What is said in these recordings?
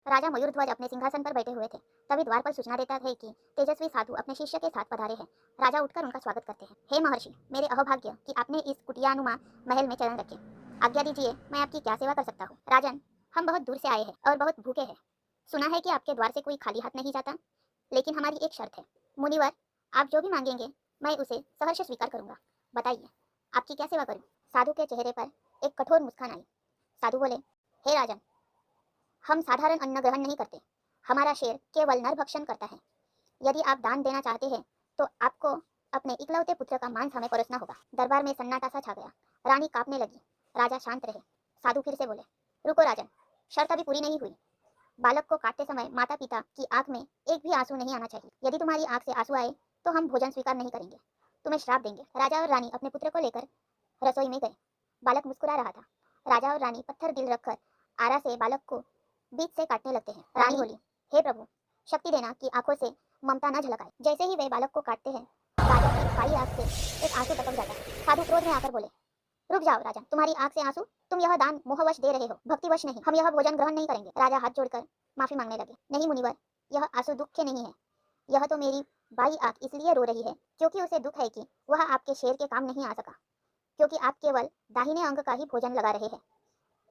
राजा मयूरध्वज अपने सिंहासन पर बैठे हुए थे। तभी द्वार पर सूचना देता है कि तेजस्वी साधु अपने शिष्य के साथ पधारे हैं। राजा उठकर उनका स्वागत करते हैं। हे महर्षि, मेरे अहोभाग्य कि आपने इस कुटियानुमा महल में चरण रखे। आज्ञा दीजिए, मैं आपकी क्या सेवा कर सकता हूँ। राजन, हम बहुत दूर से आए हैं और बहुत भूखे हैं। सुना है कि आपके द्वार से कोई खाली हाथ नहीं जाता, लेकिन हमारी एक शर्त है। मुनिवर, आप जो भी मांगेंगे मैं उसे सहर्ष स्वीकार करूंगा। बताइए, आपकी क्या सेवा करूं। साधु के चेहरे पर एक कठोर मुस्कान आई। साधु बोले, हे राजन, हम साधारण अन्न ग्रहण नहीं करते। हमारा शेर केवल नरभक्षण करता है। यदि आप दान देना चाहते हैं तो आपको अपने इकलौते पुत्र का मांस हमें परोसना होगा। दरबार में सन्नाटा सा छा गया। रानी कांपने लगी। राजा शांत रहे। साधु फिर से बोले, रुको राजन, शर्त अभी पूरी नहीं हुई। बालक को काटते समय माता पिता की आंख में एक भी आंसू नहीं आना चाहिए। यदि तुम्हारी आंख से आंसू आए तो हम भोजन स्वीकार नहीं करेंगे, तुम्हें श्राप देंगे। राजा और रानी अपने पुत्र को लेकर रसोई में गए। बालक मुस्कुरा रहा था। राजा और रानी पत्थर दिल रखकर आरा से बालक को बीच से काटने लगते हैं। रानी बोली, हे प्रभु, शक्ति देना कि आंखों से ममता न झलक आए। जैसे ही वे बालक को काटते हैं, राजा की काली आंख से एक आंसू टपक जाता है। साधु क्रोध में आकर बोले, रुक जाओ राजा, तुम्हारी आंख से आंसू? तुम यह दान मोहवश दे रहे हो, भक्तिवश नहीं। हम यह भोजन ग्रहण नहीं करेंगे। राजा हाथ जोड़कर माफी मांगने लगे। नहीं मुनिवर, यह आंसू दुख के नहीं है। यह तो मेरी बाई आंख इसलिए रो रही है क्योंकि उसे दुख है कि वह आपके शेर के काम नहीं आ सका, क्योंकि आप केवल दाहिने अंग का ही भोजन लगा रहे हैं।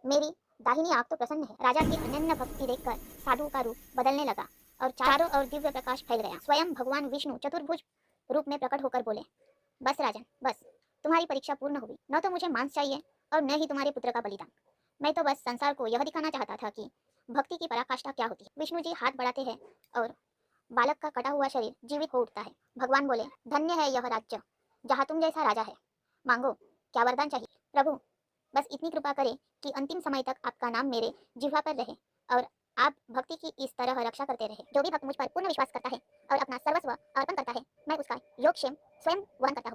मेरी दाहिनी आंख तो प्रसन्न है। राजा की अनन्य भक्ति देखकर साधु का रूप बदलने लगा और चारों ओर दिव्य प्रकाश फैल गया। स्वयं भगवान विष्णु चतुर्भुज रूप में प्रकट होकर बोले, बस राजन, बस, तुम्हारी परीक्षा पूर्ण हो गई। न तो मुझे मांस चाहिए और न ही तुम्हारे पुत्र का बलिदान। मैं तो बस संसार को यह दिखाना चाहता था कि भक्ति की पराकाष्ठा क्या होती है। विष्णु जी हाथ बढ़ाते हैं और बालक का कटा हुआ शरीर जीवित हो उठता है। भगवान बोले, धन्य है यह राज्य जहाँ तुम जैसा राजा है। मांगो, क्या वरदान चाहिए। प्रभु, बस इतनी कृपा करें कि अंतिम समय तक आपका नाम मेरे जिह्वा पर रहे और आप भक्ति की इस तरह रक्षा करते रहे। जो भी भक्त मुझ पर पूर्ण विश्वास करता है और अपना सर्वस्व अर्पण करता है, मैं उसका योगक्षेम स्वयं वहन करता हूँ।